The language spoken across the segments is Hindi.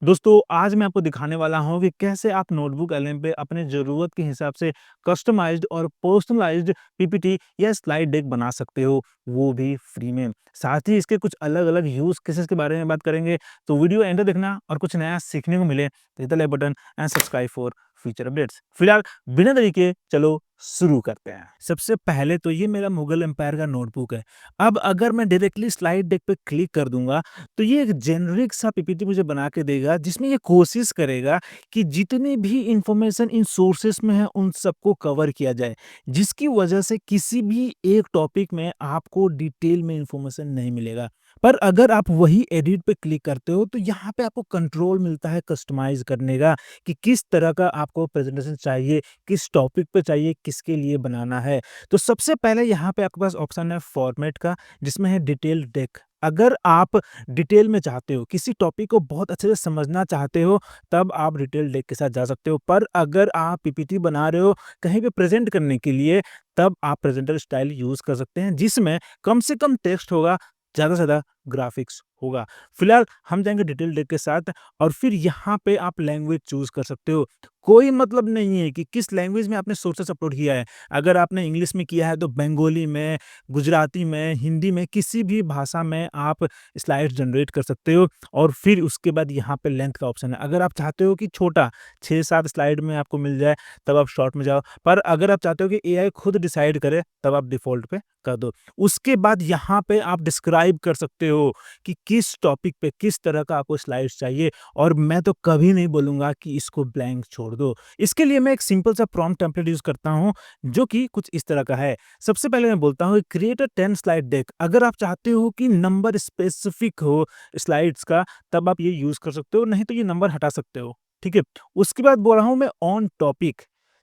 दोस्तों आज मैं आपको दिखाने वाला हूँ कि कैसे आप नोटबुक एलएम पे अपने ज़रूरत के हिसाब से कस्टमाइज्ड और पर्सनलाइज्ड पीपीटी या स्लाइड डेक बना सकते हो, वो भी फ्री में। साथ ही इसके कुछ अलग-अलग यूज़ केसेस के बारे में बात करेंगे, तो वीडियो एंड तक देखना और कुछ नया सीखने को मिले तो hit the like button and subscribe for future updates. फिलहाल बिना देरी के चलो शुरू करते हैं। सबसे पहले तो ये मेरा मुगल एम्पायर का नोटबुक है। अब अगर मैं डायरेक्टली स्लाइड डेक पे क्लिक कर दूँगा तो ये एक जेनेरिक सा पीपीटी मुझे बना के देगा जिसमें ये कोशिश करेगा कि जितनी भी इंफॉर्मेशन इन सोर्सेस में है उन सबको कवर किया जाए, जिसकी वजह से किसी भी एक टॉपिक में आपको डिटेल में इंफॉर्मेशन नहीं मिलेगा। पर अगर आप वही एडिट पे क्लिक करते हो तो यहाँ पे आपको कंट्रोल मिलता है कस्टमाइज करने का कि किस तरह का आपको प्रेजेंटेशन चाहिए, किस टॉपिक पे चाहिए, किसके लिए बनाना है। तो सबसे पहले यहाँ पे आपके पास ऑप्शन है फॉर्मेट का, जिसमें है डिटेल डेक। अगर आप डिटेल में चाहते हो, किसी टॉपिक को बहुत अच्छे से समझना चाहते हो, तब आप डिटेल डेक के साथ जा सकते हो। पर अगर आप पीपीटी बना रहे हो कहीं पे प्रेज़ेंट करने के लिए, तब आप प्रेज़ेंटर स्टाइल यूज़ कर सकते हैं, जिसमें कम से कम टेक्स्ट होगा, ज़्यादा से ज़्यादा ग्राफ़िक्स होगा। फिलहाल हम जाएँगे डिटेल डेक के साथ और फिर यहाँ पे आप लैंग्वेज चूज़ कर सकते हो। कोई मतलब नहीं है कि किस लैंग्वेज में आपने सोर्सेस अपलोड किया है। अगर आपने इंग्लिश में किया है, तो बंगाली में, गुजराती में, हिंदी में, किसी भी भाषा में आप स्लाइड्स जनरेट कर सकते हो। और फिर उसके बाद यहाँ पे लेंथ का ऑप्शन है। अगर आप चाहते हो कि छोटा 6-7 स्लाइड में आपको मिल जाए, तब आप शॉर्ट में जाओ। पर अगर आप चाहते हो कि एआई खुद डिसाइड करे, तब आप डिफ़ॉल्ट पे कर दो। उसके बाद यहाँ पे आप डिस्क्राइब कर सकते हो कि किस टॉपिक पे किस तरह का आपको स्लाइड्स चाहिए, और मैं तो कभी नहीं बोलूँगा कि इसको ब्लैंक छोड़ दो। इसके लिए मैं एक सिंपल सा प्रॉम्प्ट टेम्पलेट यूज़ करता हूँ, जो कि कुछ इस तरह का है। सबसे पहले मैं बोलता हूँ क्रिएट अ 10 स्लाइड डेक। अगर आप चाहते हो कि नंबर स्पेसिफिक हो स्लाइड्स का, तब आप ये यूज़ कर सकते हो, नहीं तो ये नंबर हटा सकते हो, ठीक है? उसके बाद बोल रहा हूँ मैं ऑन टॉपिक।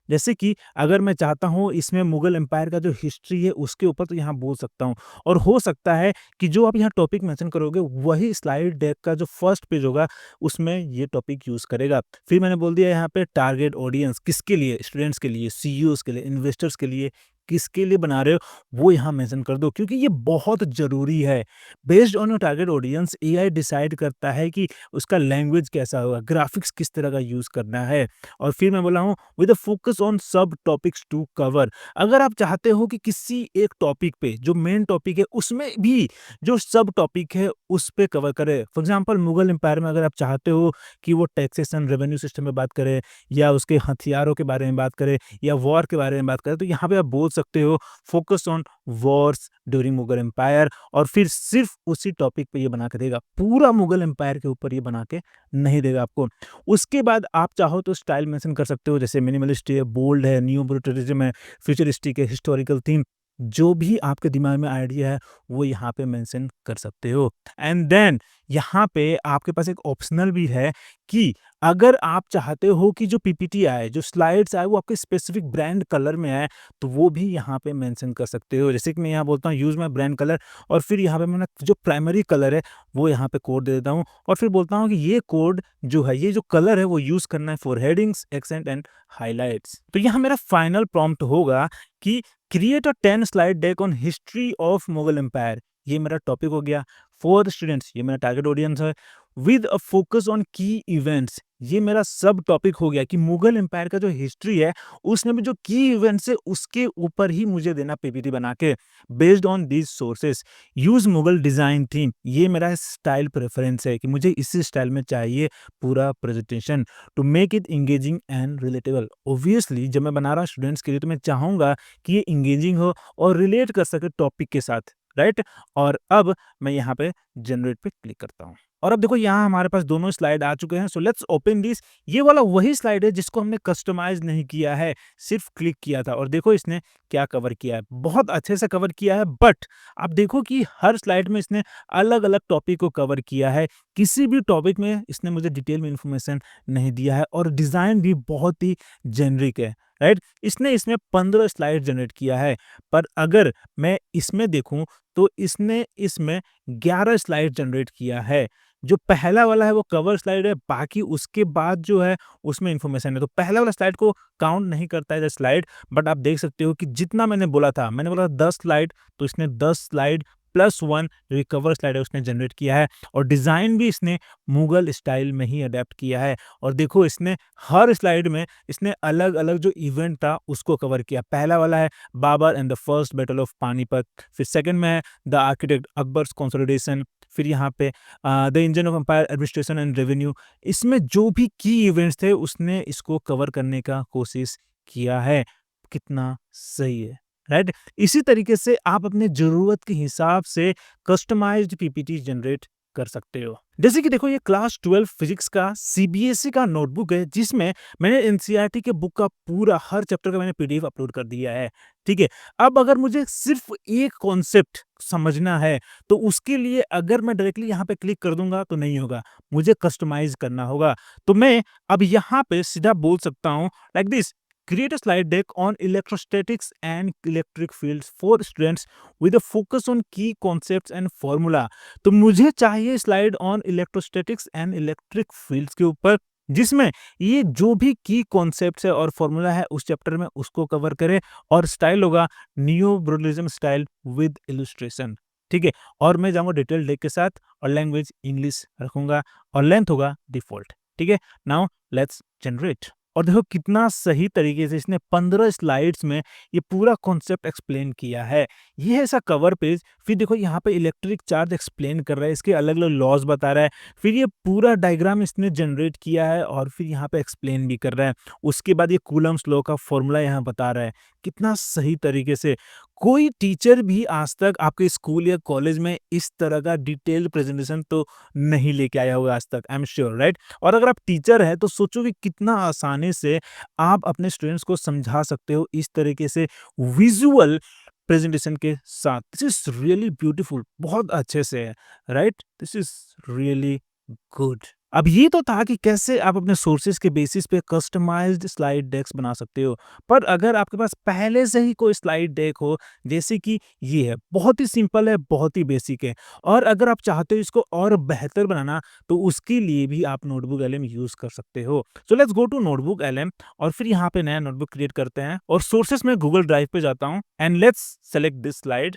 जैसे कि अगर मैं चाहता हूँ इसमें मुगल एम्पायर का जो हिस्ट्री है उसके ऊपर, तो यहाँ बोल सकता हूँ। और हो सकता है कि जो आप यहाँ टॉपिक मेंशन करोगे वही स्लाइड डेक का जो फर्स्ट पेज होगा उसमें ये टॉपिक यूज़ करेगा। फिर मैंने बोल दिया यहाँ पे टारगेट ऑडियंस किसके लिए, स्टूडेंट्स के लिए, सीईओज़ के लिए, इन्वेस्टर्स के लिए, किसके लिए बना रहे हो वो यहाँ मेंशन कर दो, क्योंकि ये बहुत ज़रूरी है। Based on your target audience AI decide करता है कि उसका लैंग्वेज कैसा होगा, ग्राफिक्स किस तरह का यूज़ करना है। और फिर मैं बोला हूँ विद अ फोकस ऑन सब टॉपिक्स टू कवर। अगर आप चाहते हो कि किसी एक टॉपिक पे जो मेन टॉपिक है उसमें भी जो सब टॉपिक है उस पे कवर करे। फॉर एग्जांपल मुगल एम्पायर में अगर आप चाहते हो कि वो टैक्सेशन रेवेन्यू सिस्टम में बात करे, या उसके हथियारों के बारे में बात करे, या वॉर के बारे में बात करे, तो यहाँ पे आप बोल सकते हो focus on wars during Mughal empire, और फिर सिर्फ उसी टॉपिक पे ये बना के देगा। पूरा मुगल एम्पायर के ऊपर ये बना के नहीं देगा आपको। उसके बाद आप चाहो तो स्टाइल मेंशन कर सकते हो, जैसे मिनिमलिस्ट है, बोल्ड है, न्यू ब्रूटलिज्म है, फ्यूचरिस्टिक है, हिस्टोरिकल थीम। जो भी आपके दिमाग में आइडिया है वो यहाँ पे मेंशन कर सकते हो। एंड देन यहाँ पे आपके पास एक ऑप्शनल भी है कि अगर आप चाहते हो कि जो पीपीटी आए, जो स्लाइड्स आए, वो आपके स्पेसिफिक ब्रांड कलर में आए, तो वो भी यहाँ पे मेंशन कर सकते हो। जैसे कि मैं यहाँ बोलता हूँ यूज़ माय ब्रांड कलर, और फिर यहाँ पे मैंने जो प्राइमरी कलर है वो यहाँ पे कोड दे देता हूँ, और फिर बोलता हूँ कि ये कोड जो है, ये जो कलर है वो यूज़ करना है for headings, accent and highlights. तो यहाँ मेरा फाइनल प्रॉम्प्ट होगा कि create a 10 slide deck on history of Mughal empire. ये मेरा टॉपिक हो गया। फॉर स्टूडेंट्स ये मेरा टारगेट ऑडियंस है। With a focus on key events, ये मेरा सब टॉपिक हो गया कि मुगल एम्पायर का जो हिस्ट्री है उसमें भी जो की इवेंट्स है उसके ऊपर ही मुझे देना पीपीटी बना के। Based on these sources use Mughal design theme, ये मेरा स्टाइल प्रेफरेंस है कि मुझे इसी स्टाइल में चाहिए पूरा presentation to make it engaging and relatable. Obviously जब मैं बना रहा हूँ स्टूडेंट्स के लिए, तो मैं चाहूंगा कि ये इंगेजिंग हो और रिलेट कर सके टॉपिक के साथ, राइट? और अब मैं यहाँ पे जनरेट पे क्लिक करता हूँ, और अब देखो यहाँ हमारे पास दोनों स्लाइड आ चुके हैं। So let's open this. ये वाला वही स्लाइड है जिसको हमने कस्टमाइज नहीं किया है, सिर्फ क्लिक किया था, और देखो इसने क्या कवर किया है, बहुत अच्छे से कवर किया है। बट आप देखो कि हर स्लाइड में इसने अलग अलग टॉपिक को कवर किया है, किसी भी टॉपिक में इसने मुझे डिटेल में इंफॉर्मेशन नहीं दिया है, और डिजाइन भी बहुत ही जेनरिक है, राइट? इसने इसमें 15 स्लाइड जनरेट किया है। पर अगर मैं इसमें देखूं तो इसने इसमें 11 स्लाइड जनरेट किया है। जो पहला वाला है वो कवर स्लाइड है, बाकी उसके बाद जो है उसमें इंफॉर्मेशन है। तो पहला वाला स्लाइड को काउंट नहीं करता है स्लाइड। बट आप देख सकते हो कि जितना मैंने बोला था, मैंने बोला 10 स्लाइड, तो इसने 10 स्लाइड +1 रिकवर स्लाइड है उसने जनरेट किया है और डिज़ाइन भी इसने मुगल स्टाइल में ही अडैप्ट किया है। और देखो इसने हर स्लाइड में इसने अलग-अलग जो इवेंट था उसको कवर किया। पहला वाला है Babar and the first battle of Panipat, फिर सेकंड में है द आर्किटेक्ट अकबर्स कंसोलिडेशन, फिर यहाँ पे the engine of empire administration and revenue. इसमें जो भी की इवेंट्स थे उसने इसको कवर करने का कोशिश किया है। कितना सही है, राइट? इसी तरीके से आप अपने ज़रूरत के हिसाब से कस्टमाइज्ड पीपीटी जनरेट कर सकते हो। जैसे कि देखो ये क्लास 12 फिजिक्स का सीबीएसई का नोटबुक है जिसमें मैंने एनसीईआरटी के बुक का पूरा हर चैप्टर का मैंने पीडीएफ अपलोड कर दिया है, ठीक है? अब अगर मुझे सिर्फ एक कॉन्सेप्ट समझना है तो उसके लिए अगर मैं डायरेक्टली यहाँ पे क्लिक कर दूंगा तो नहीं होगा, मुझे कस्टमाइज करना होगा। तो मैं अब यहाँ पे सीधा बोल सकता हूँ like this, create a slide deck on electrostatics and electric fields for students with a focus on key concepts and formula। तो मुझे चाहिए slide on electrostatics and electric fields के ऊपर जिसमें ये जो भी की कॉन्सेप्ट्स है और फॉर्मूला है उस चैप्टर में उसको कवर करे और स्टाइल होगा नियो ब्रूटलिज्म स्टाइल विद इलस्ट्रेशन, ठीक है? और मैं जाऊंगा डिटेल डेक के साथ और लैंग्वेज इंग्लिश रखूंगा और लेंथ होगा डिफॉल्ट, ठीक है? Now let's generate. और देखो कितना सही तरीके से इसने 15 स्लाइड्स में ये पूरा कॉन्सेप्ट एक्सप्लेन किया है। ये है ऐसा कवर पेज, फिर देखो यहाँ पे इलेक्ट्रिक चार्ज एक्सप्लेन कर रहा है, इसके अलग-अलग लॉज बता रहा है, फिर ये पूरा डायग्राम इसने जनरेट किया है और फिर यहाँ पे एक्सप्लेन भी कर रहा है। उसके बाद ये कूलम्स लॉ का फॉर्मूला यहाँ बता रहा है। कितना सही तरीके से कोई टीचर भी आज तक आपके स्कूल या कॉलेज में इस तरह का डिटेल्ड प्रेजेंटेशन तो नहीं लेके आया होगा आज तक, आई एम श्योर, राइट? और अगर आप टीचर हैं तो सोचो कि कितना आसानी से आप अपने स्टूडेंट्स को समझा सकते हो इस तरीके से विजुअल प्रेजेंटेशन के साथ। दिस इज रियली ब्यूटीफुल, बहुत अच्छे से है, right? This is really good. अब ये तो था कि कैसे आप अपने सोर्सेज के बेसिस पे कस्टमाइज्ड स्लाइड डेक्स बना सकते हो। पर अगर आपके पास पहले से ही कोई स्लाइड डेक हो जैसे कि ये है, बहुत ही सिंपल है, बहुत ही बेसिक है और अगर आप चाहते हो इसको और बेहतर बनाना तो उसके लिए भी आप नोटबुक एलएम यूज कर सकते हो। So let's go to notebook LM और फिर यहाँ पे नया नोटबुक क्रिएट करते हैं और सोर्सेस में गूगल ड्राइव पे जाता हूँ and let's select this slide,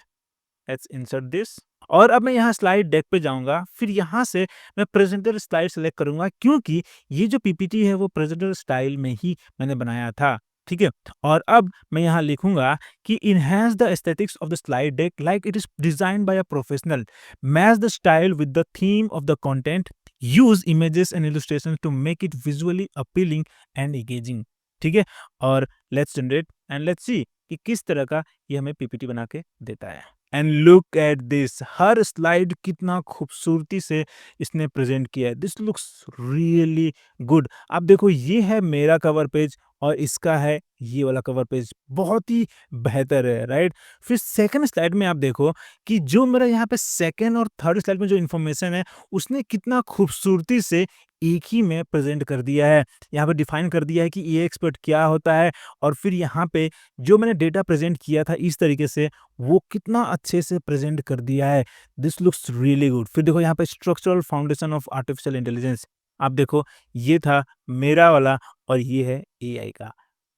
let's insert this और अब मैं यहाँ स्लाइड डेक पे जाऊंगा, फिर यहाँ से मैं प्रेजेंटर स्टाइल सेलेक्ट करूंगा क्योंकि ये जो पीपीटी है वो प्रेजेंटर स्टाइल में ही मैंने बनाया था, ठीक है? और अब मैं यहाँ लिखूंगा कि enhance the aesthetics of the slide deck like it is design by a professional, match the style with the theme of the content, use images and illustrations to make it visually appealing and engaging, ठीक है? और let's generate and let's see कि किस तरह का ये हमें पीपीटी बना के देता है। And look at this, her slide कितना खूबसूरती से इसने प्रेजेंट किया है। This looks really good. आप देखो ये है मेरा कवर पेज और इसका है ये वाला कवर पेज, बहुत ही बेहतर है, राइट? फिर सेकंड स्लाइड में आप देखो कि जो मेरा यहाँ पे सेकंड और थर्ड स्लाइड में जो इन्फॉर्मेशन है उसने कितना खूबसूरती से एक ही में प्रेजेंट कर दिया है। यहाँ पे डिफाइन कर दिया है कि ये एक्सपर्ट क्या होता है और फिर यहाँ पे जो मैंने डेटा प्रेजेंट किया था इस तरीके से वो कितना अच्छे से प्रेजेंट कर दिया है। This looks really good. फिर देखो यहाँ पे structural foundation of artificial intelligence, आप देखो ये था मेरा वाला और ये है एआई का।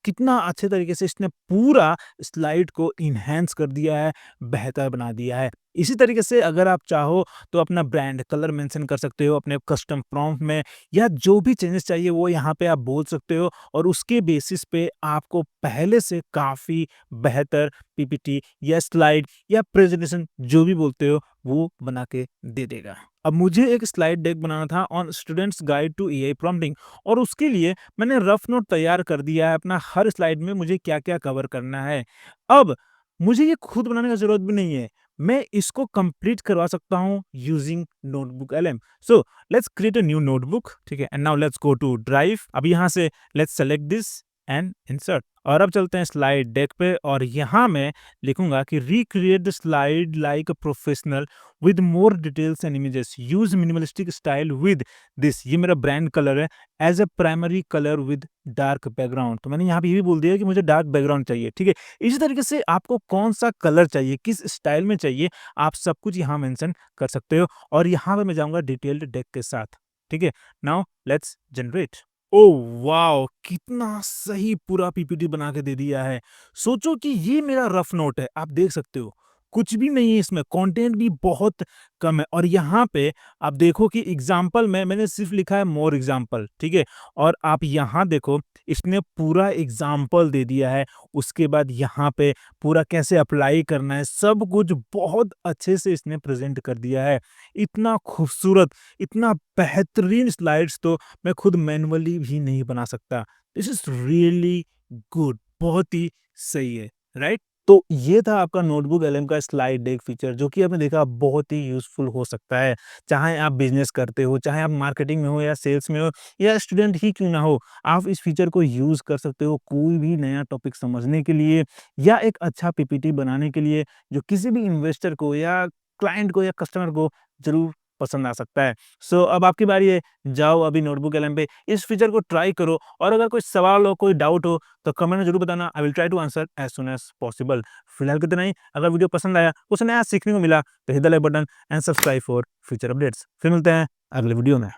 कितना अच्छे तरीके से इसने पूरा स्लाइड को इन्हांस कर दिया है, बेहतर बना दिया है। इसी तरीके से अगर आप चाहो तो अपना ब्रांड कलर मेंशन कर सकते हो अपने कस्टम प्रॉम्प्ट में या जो भी चेंजेस चाहिए वो यहाँ पे आप बोल सकते हो और उसके बेसिस पे आपको पहले से काफ़ी बेहतर पीपीटी या स्लाइड या प्रेजेंटेशन जो भी बोलते हो वो बना के दे देगा। अब मुझे एक स्लाइड डेक बनाना था on students guide to AI prompting और उसके लिए मैंने रफ नोट तैयार कर दिया है अपना, हर स्लाइड में मुझे क्या-क्या कवर करना है। अब मुझे ये खुद बनाने का ज़रूरत भी नहीं है, मैं इसको कंप्लीट करवा सकता हूँ using notebook LM. So let's create a new notebook, ठीक है? And now let's go to drive. अब यहाँ से let's select this and insert और अब चलते हैं स्लाइड डेक पे और यहाँ मैं लिखूंगा कि recreate the slide like a professional with more details and images, use minimalistic style with this, ये मेरा ब्रांड कलर है, as a primary colour with dark background. तो मैंने यहाँ पे ये भी बोल दिया कि मुझे डार्क बैकग्राउंड चाहिए, ठीक है? इसी तरीके से आपको कौन सा कलर चाहिए, किस स्टाइल में चाहिए, आप सब कुछ यहाँ मेंशन कर सकते हो और यहाँ पे मैं जाऊंगा डिटेल्ड डेक के साथ, ठीक है? Now let's generate. Oh wow! कितना सही पूरा पीपीटी बना के दे दिया है। सोचो कि ये मेरा रफ नोट है, आप देख सकते हो। कुछ भी नहीं है इसमें, कंटेंट भी बहुत कम है और यहाँ पे आप देखो कि एग्ज़ाम्पल में मैंने सिर्फ़ लिखा है मोर एग्ज़ाम्पल, ठीक है? और आप यहाँ देखो इसने पूरा एग्ज़ाम्पल दे दिया है, उसके बाद यहाँ पे पूरा कैसे अप्लाई करना है, सब कुछ बहुत अच्छे से इसने प्रेज़ेंट कर दिया है। इतना खूबसूरत, इतना बेहतरीन स्लाइड्स तो मैं खुद मैनुअली भी नहीं बना सकता। दिस इज़ रियली गुड, बहुत ही सही है, राइट? तो ये था आपका नोटबुक एलएम का स्लाइड डेक फीचर जो कि आपने देखा बहुत ही यूज़फुल हो सकता है। चाहे आप बिज़नेस करते हो, चाहे आप मार्केटिंग में हो या सेल्स में हो या स्टूडेंट ही क्यों ना हो, आप इस फीचर को यूज़ कर सकते हो कोई भी नया टॉपिक समझने के लिए या एक अच्छा पीपीटी बनाने के लिए जो किसी भी इन्वेस्टर को या क्लाइंट को या कस्टमर को ज़रूर पसंद आ सकता है। सो अब आपकी बारी है, जाओ अभी नोटबुक एलएम पे इस फीचर को ट्राई करो और अगर कोई सवाल हो, कोई डाउट हो तो कमेंट में ज़रूर बताना। I will try to answer as soon as possible. फिलहाल के इतना ही। अगर वीडियो पसंद आया, कुछ नया सीखने को मिला तो hit the like button and subscribe for future updates. फिर मिलते हैं अगले वीडियो में।